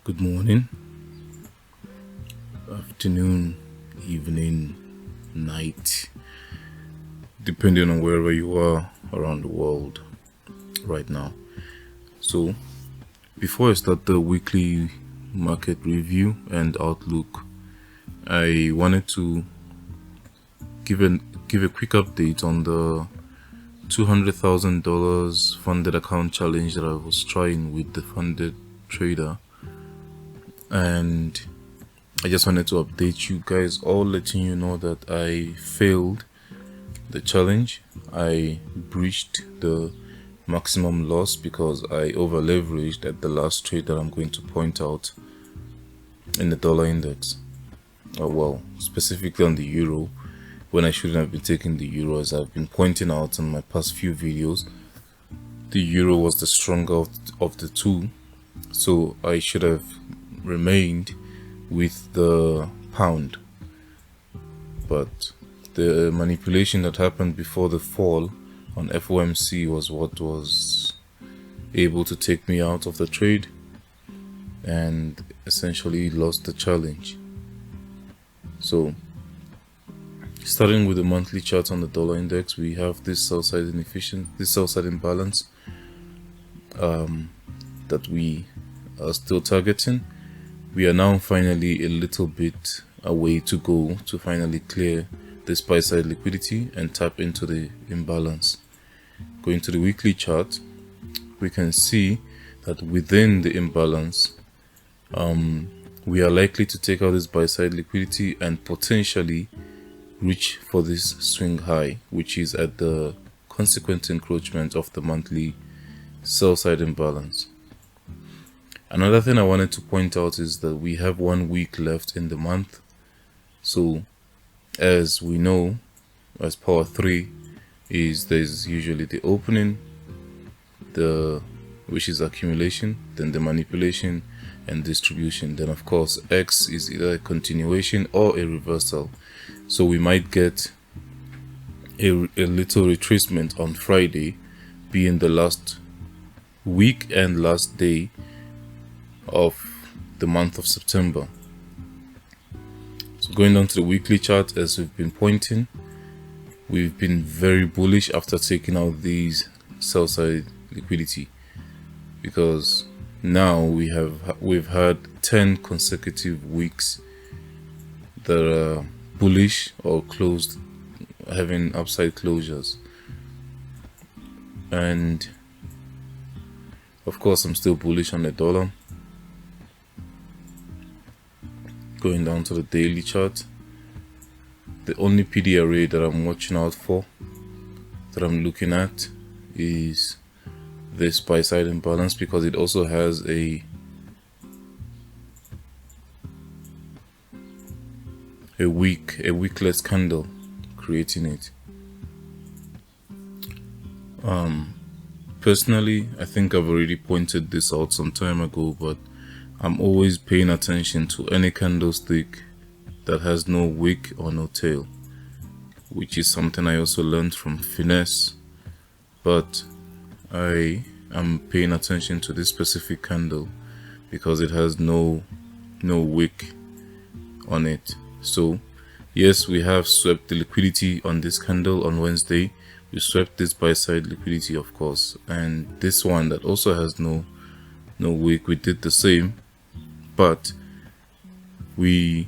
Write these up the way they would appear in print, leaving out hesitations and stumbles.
Good morning, afternoon, evening, night, depending on wherever you are around the world right now. So, before I start the weekly market review and outlook, I wanted to give a quick update on the $200,000 funded account challenge that I was trying with the funded trader. And I just wanted to update you guys all, letting you know that I failed the challenge. I breached the maximum loss because I over leveraged at the last trade that I'm going to point out in the dollar index. Well, specifically on the euro, when I shouldn't have been taking the euro. As I've been pointing out in my past few videos, the euro was the stronger of the two, so I should have remained with the pound. But the manipulation that happened before the fall on FOMC was what was able to take me out of the trade and essentially lost the challenge. So starting with the monthly chart on the dollar index, we have this sell side imbalance that we are still targeting. We are now finally a little bit away to go to finally clear this buy side liquidity and tap into the imbalance. Going to the weekly chart, we can see that within the imbalance, we are likely to take out this buy side liquidity and potentially reach for this swing high, which is at the consequent encroachment of the monthly sell side imbalance. Another thing I wanted to point out is that we have 1 week left in the month. So as we know, as power 3 is, there's usually the opening, which is accumulation, then the manipulation and distribution. Then of course X is either a continuation or a reversal. So we might get a little retracement on Friday, being the last week and last day of the month of September. So going down to the weekly chart, as we've been pointing, we've been very bullish after taking out these sell side liquidity, because now we've had 10 consecutive weeks that are bullish or closed, having upside closures. And of course I'm still bullish on the dollar. Going down to the daily chart, the only PD array that I'm watching out for, that I'm looking at, is this buy side imbalance, because it also has a wickless candle creating it. Personally, I think I've already pointed this out some time ago, but I'm always paying attention to any candlestick that has no wick or no tail, which is something I also learned from finesse. But I am paying attention to this specific candle because it has no wick on it. So yes, we have swept the liquidity on this candle on Wednesday. We swept this buy side liquidity, of course, and this one that also has no wick, we did the same. But we,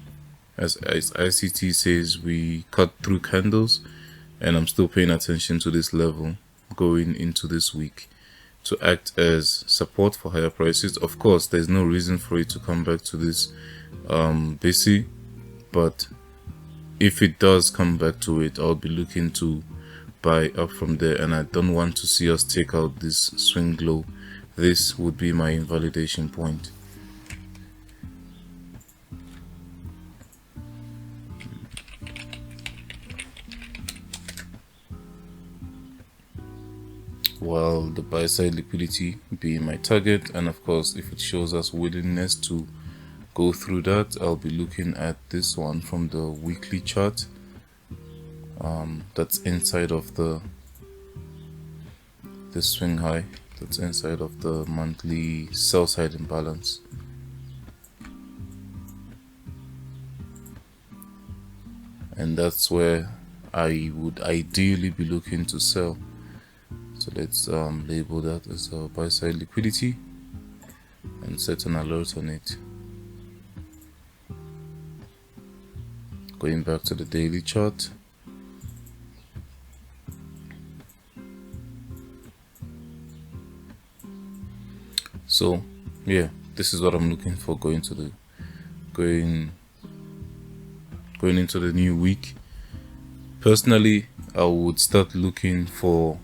as ICT says, we cut through candles, and I'm still paying attention to this level going into this week to act as support for higher prices. Of course, there's no reason for it to come back to this basic, but if it does come back to it, I'll be looking to buy up from there, and I don't want to see us take out this swing low. This would be my invalidation point. While the buy side liquidity being my target, and of course if it shows us willingness to go through that, I'll be looking at this one from the weekly chart, that's inside of the swing high, that's inside of the monthly sell side imbalance. and that's where I would ideally be looking to sell. So let's label that as a buy side liquidity and set an alert on it. Going back to the daily chart, so yeah, this is what I'm looking for going into the new week. Personally, I would start looking for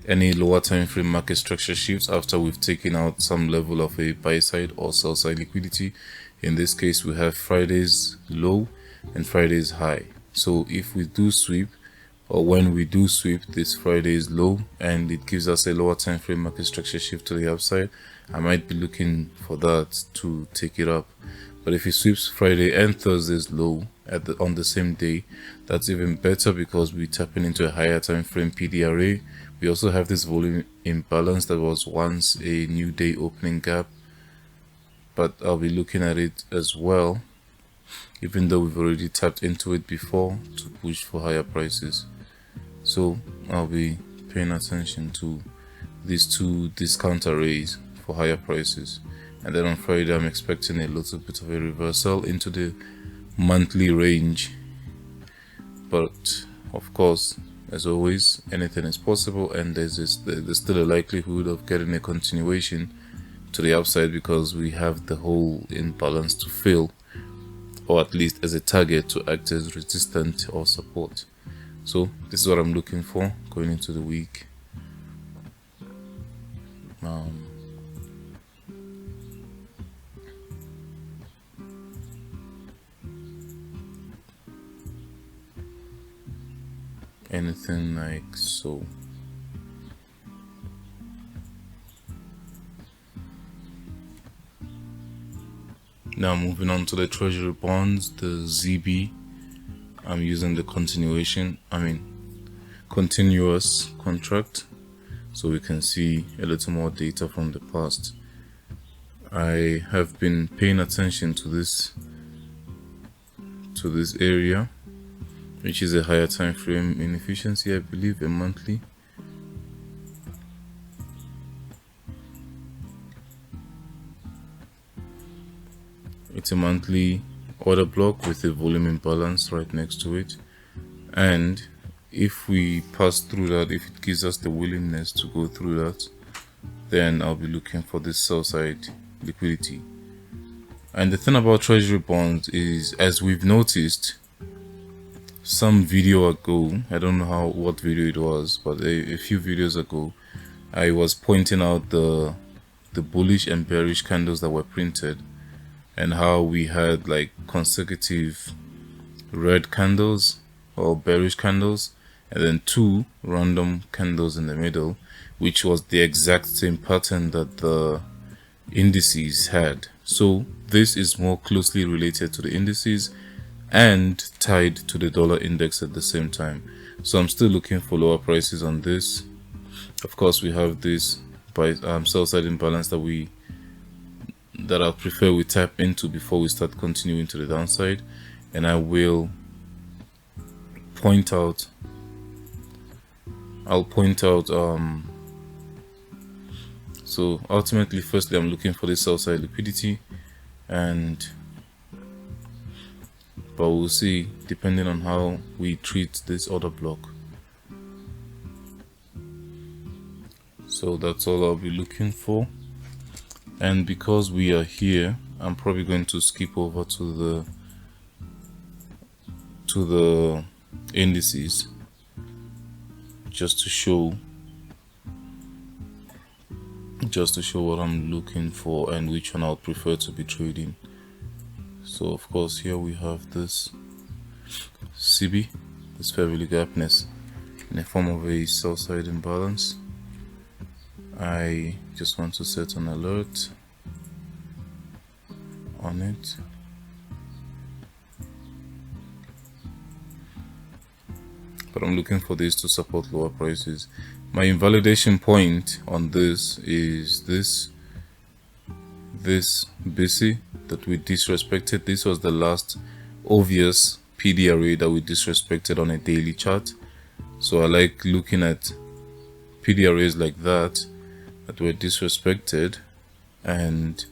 any lower time frame market structure shifts after we've taken out some level of a buy side or sell side liquidity. In this case, we have Friday's low and Friday's high. So if we do sweep, or when we do sweep this Friday's low and it gives us a lower time frame market structure shift to the upside, I might be looking for that to take it up. But if it sweeps Friday and Thursday's low on the same day, that's even better because we're tapping into a higher time frame PDRA. We also have this volume imbalance that was once a new day opening gap, but I'll be looking at it as well, even though we've already tapped into it before to push for higher prices. So I'll be paying attention to these two discount arrays for higher prices. And then on Friday, I'm expecting a little bit of a reversal into the monthly range. But of course, as always, anything is possible, and there's still a likelihood of getting a continuation to the upside because we have the whole imbalance to fill, or at least as a target to act as resistance or support. So this is what I'm looking for going into the week. Anything like so. Now moving on to the treasury bonds, the ZB. I'm using the continuous contract, so we can see a little more data from the past. I have been paying attention to this area, which is a higher time frame inefficiency, I believe, a monthly. It's a monthly order block with a volume imbalance right next to it, and if we pass through that, if it gives us the willingness to go through that, then I'll be looking for this sell side liquidity. And the thing about treasury bonds is, as we've noticed, some video ago, I don't know what video it was, but a few videos ago, I was pointing out the bullish and bearish candles that were printed, and how we had like consecutive red candles or bearish candles, and then two random candles in the middle, which was the exact same pattern that the indices had. So this is more closely related to the indices and tied to the dollar index at the same time. So I'm still looking for lower prices on this. Of course, we have this sell side imbalance that I prefer we tap into before we start continuing to the downside, and I will point out so ultimately, firstly, I'm looking for this sell side liquidity, but we'll see depending on how we treat this order block. So that's all I'll be looking for. And because we are here, I'm probably going to skip over to the indices just to show what I'm looking for and which one I would prefer to be trading. So of course, here we have this CB, this fair value gapness in the form of a sell side imbalance. I just want to set an alert on it. But I'm looking for this to support lower prices. My invalidation point on this is this BC that we disrespected. This was the last obvious PDRA that we disrespected on a daily chart. So I like looking at PDRAs like that were disrespected and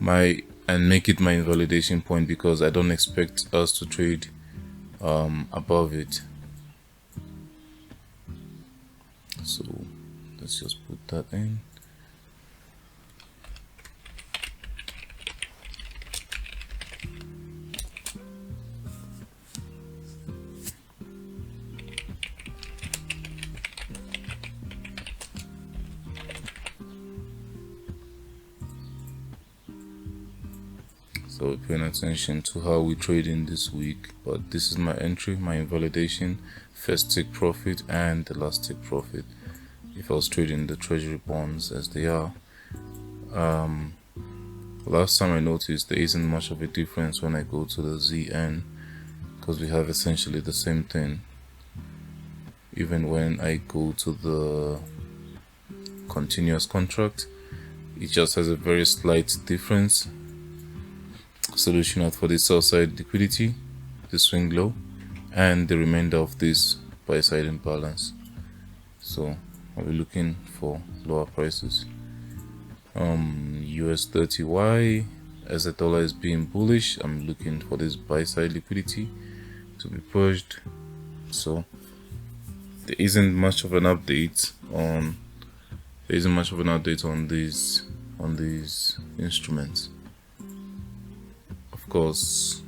make it my invalidation point, because I don't expect us to trade above it. So let's just put that in. So we're paying attention to how we trade in this week, but this is my entry, my invalidation, first take profit and the last take profit if I was trading the treasury bonds as they are. Last time I noticed there isn't much of a difference when I go to the ZN, because we have essentially the same thing. Even when I go to the continuous contract, it just has a very slight difference. Solution out for the sell side liquidity, the swing low, and the remainder of this buy side imbalance. So I'll be looking for lower prices. US30Y, as the dollar is being bullish, I'm looking for this buy side liquidity to be purged. So there isn't much of an update on these instruments. Of course,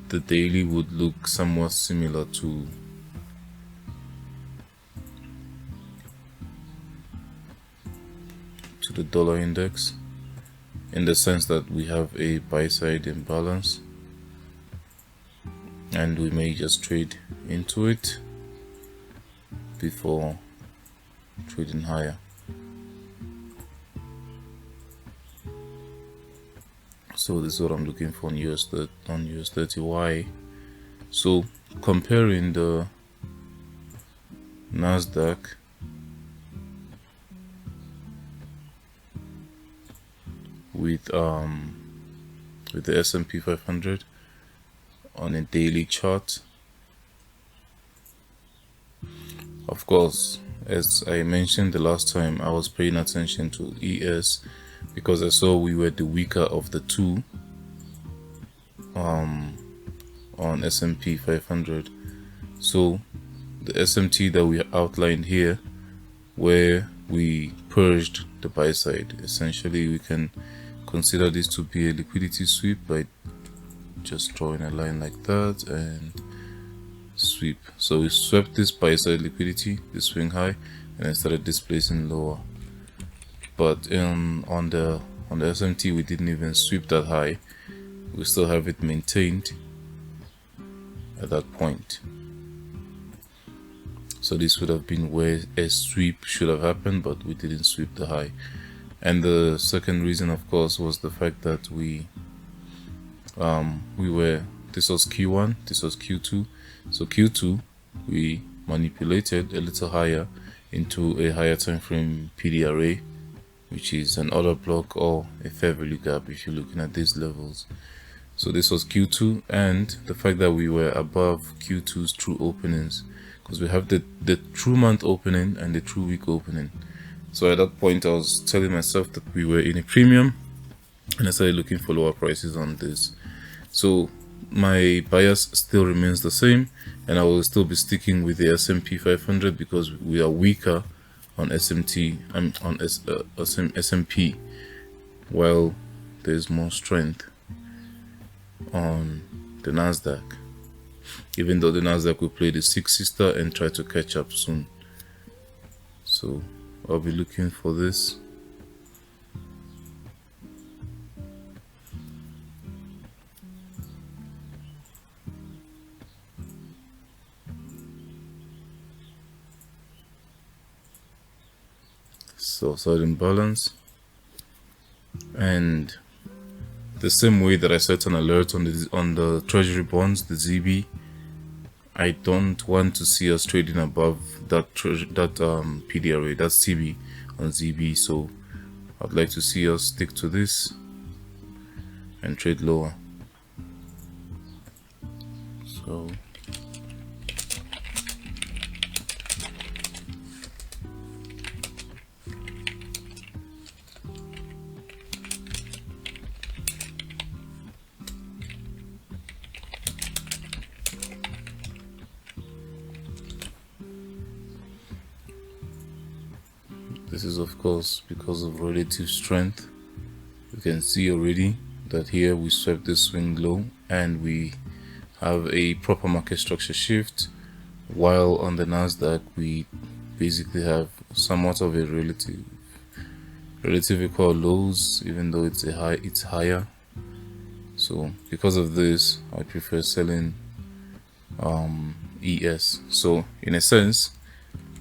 the daily would look somewhat similar to the dollar index, in the sense that we have a buy side imbalance and we may just trade into it before trading higher. So this is what I'm looking for on US30Y. So comparing the NASDAQ with the S&P 500 on a daily chart. Of course, as I mentioned the last time, I was paying attention to ES because I saw we were the weaker of the two on S&P 500. So the SMT that we outlined here, where we purged the buy side, essentially we can consider this to be a liquidity sweep by just drawing a line like that and sweep. So we swept this buy side liquidity, the swing high, and then started displacing lower. But on the SMT, we didn't even sweep that high. We still have it maintained at that point. So this would have been where a sweep should have happened, but we didn't sweep the high. And the second reason, of course, was the fact that this was Q1, this was Q2. So Q2, we manipulated a little higher into a higher time frame PDRA, which is an order block or a fair value gap if you're looking at these levels. So this was Q2, and the fact that we were above Q2's true openings, because we have the true month opening and the true week opening. So at that point I was telling myself that we were in a premium, and I started looking for lower prices on this. So my bias still remains the same, and I will still be sticking with the S&P 500 because we are weaker on SMT and on S&P, while there's more strength on the NASDAQ, even though the NASDAQ will play the six sister and try to catch up soon. So I'll be looking for this. So side imbalance, and the same way that I set an alert on the treasury bonds, the ZB, I don't want to see us trading above that PDRA, that's CB on ZB. So I'd like to see us stick to this and trade lower. go. This is of course because of relative strength. You can see already that here we swept this swing low and we have a proper market structure shift, while on the NASDAQ we basically have somewhat of a relative equal lows, even though it's higher. So because of this, I prefer selling ES. So in a sense,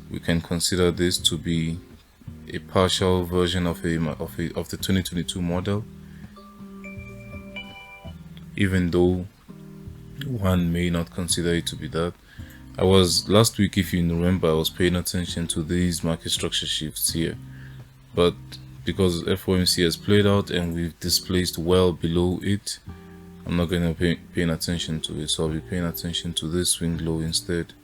we can consider this to be a partial version of the 2022 model, even though one may not consider it to be that. Last week, if you remember, I was paying attention to these market structure shifts here, but because FOMC has played out and we've displaced well below it, I'm not going to be paying attention to it. So I'll be paying attention to this swing low instead,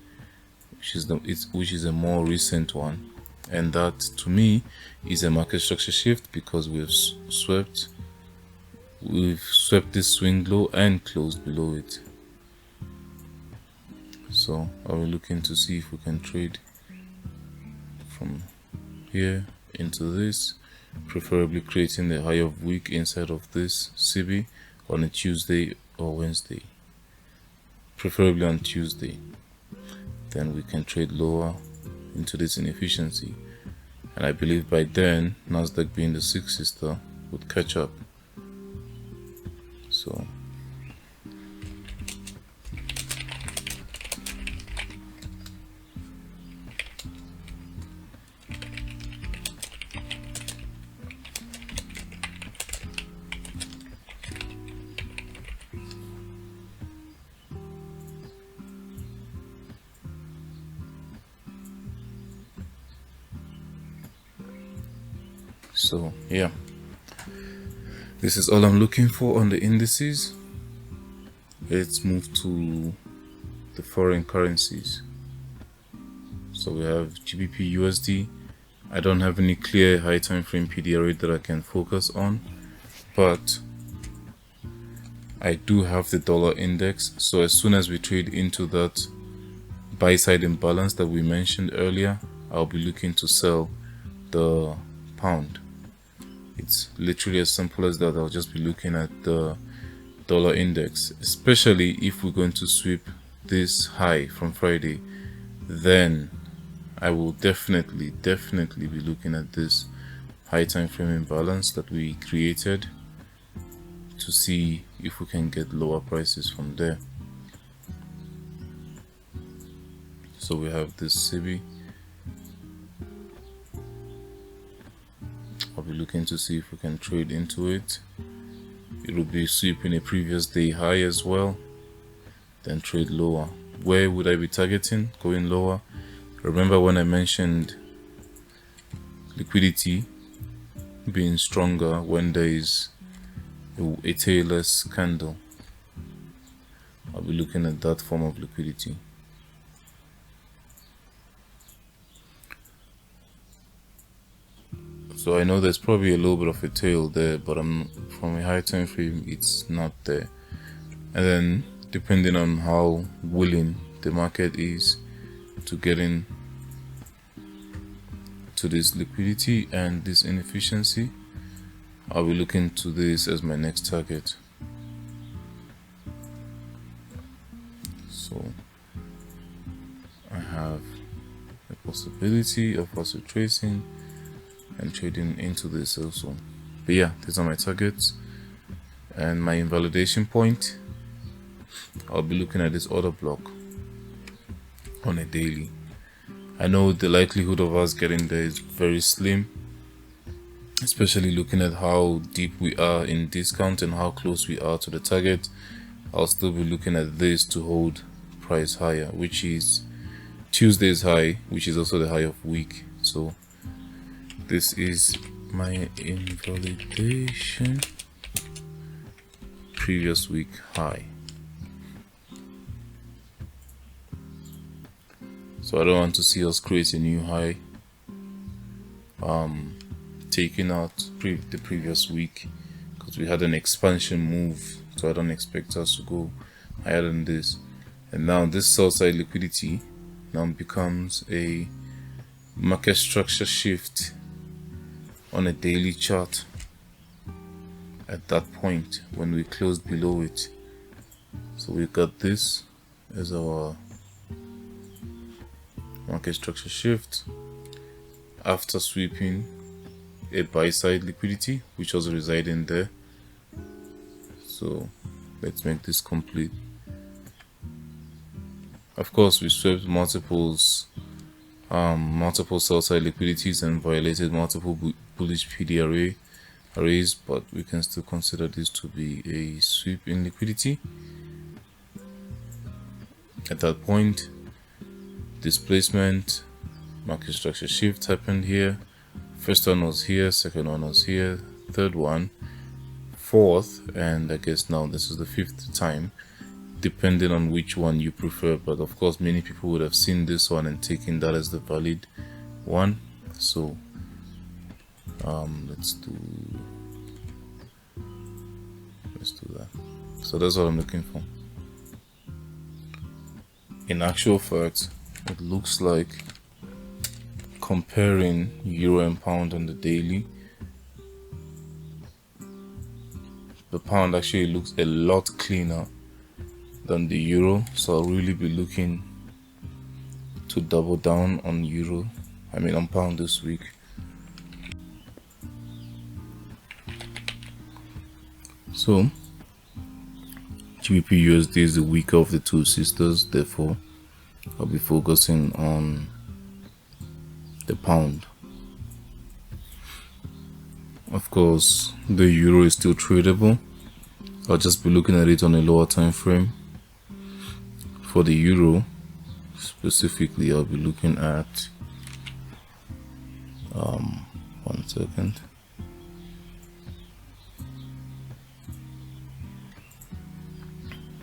which is a more recent one. And that to me is a market structure shift because we've swept this swing low and closed below it. So I'll be looking to see if we can trade from here into this, preferably creating the high of week inside of this CB on a Tuesday or Wednesday, preferably on Tuesday. Then we can trade lower into this inefficiency, and I believe by then NASDAQ, being the sixth sister, would catch up. So yeah, this is all I'm looking for on the indices. Let's move to the foreign currencies. So we have GBPUSD. I don't have any clear high time frame PDR rate that I can focus on, but I do have the dollar index. So as soon as we trade into that buy side imbalance that we mentioned earlier, I'll be looking to sell the pound. It's literally as simple as that. I'll just be looking at the dollar index, especially if we're going to sweep this high from Friday. Then I will definitely be looking at this high time frame imbalance that we created to see if we can get lower prices from there. So we have this CB. I'll be looking to see if we can trade into it. It will be sweeping a previous day high as well, then trade lower. Where would I be targeting going lower? Remember when I mentioned liquidity being stronger when there is a tailless candle? I'll be looking at that form of liquidity. So I know there's probably a little bit of a tail there, but from a high time frame it's not there. And then depending on how willing the market is to get in to this liquidity and this inefficiency, I'll be looking to this as my next target. So I have a possibility of also tracing and trading into this also. But yeah, these are my targets and my invalidation point. I'll be looking at this order block on a daily. I know the likelihood of us getting there is very slim, especially looking at how deep we are in discount and how close we are to the target. I'll still be looking at this to hold price higher, which is Tuesday's high, which is also the high of week. So this is my invalidation, previous week high. So I don't want to see us create a new high, taking out the previous week, because we had an expansion move. So I don't expect us to go higher than this. And now this sell side liquidity now becomes a market structure shift on a daily chart at that point when we closed below it. So we got this as our market structure shift after sweeping a buy side liquidity which was residing there. So let's make this complete. Of course, we swept multiple sell side liquidities and violated multiple bullish PD arrays, but we can still consider this to be a sweep in liquidity. At that point, displacement, market structure shift happened here. First one was here, second one was here, third one, fourth, and I guess now this is the fifth time, depending on which one you prefer. But of course, many people would have seen this one and taken that as the valid one. So let's do that. So that's what I'm looking for. In actual fact, it looks like, comparing euro and pound on the daily, the pound actually looks a lot cleaner than the euro. So I'll really be looking to double down on on pound this week. So GBPUSD is the weaker of the two sisters, therefore I'll be focusing on the pound. Of course, the euro is still tradable. I'll just be looking at it on a lower time frame. For the euro specifically, I'll be looking at 1 second.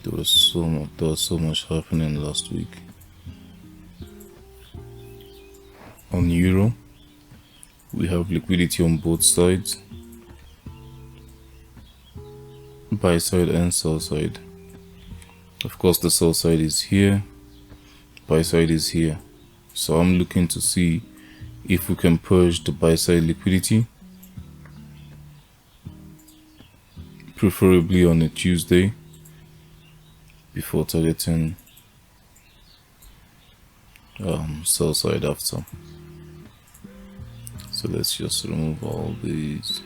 There was so much happening last week. On euro, we have liquidity on both sides, buy side and sell side. Of course, the sell side is here, buy side is here. So I'm looking to see if we can purge the buy side liquidity, preferably on a Tuesday, before targeting sell side after. So let's just remove all these.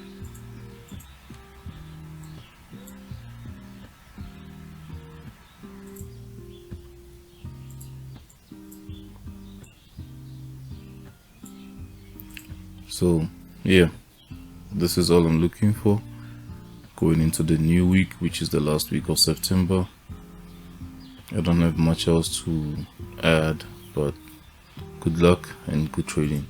So yeah, this is all I'm looking for going into the new week, which is the last week of September. I don't have much else to add, but good luck and good trading.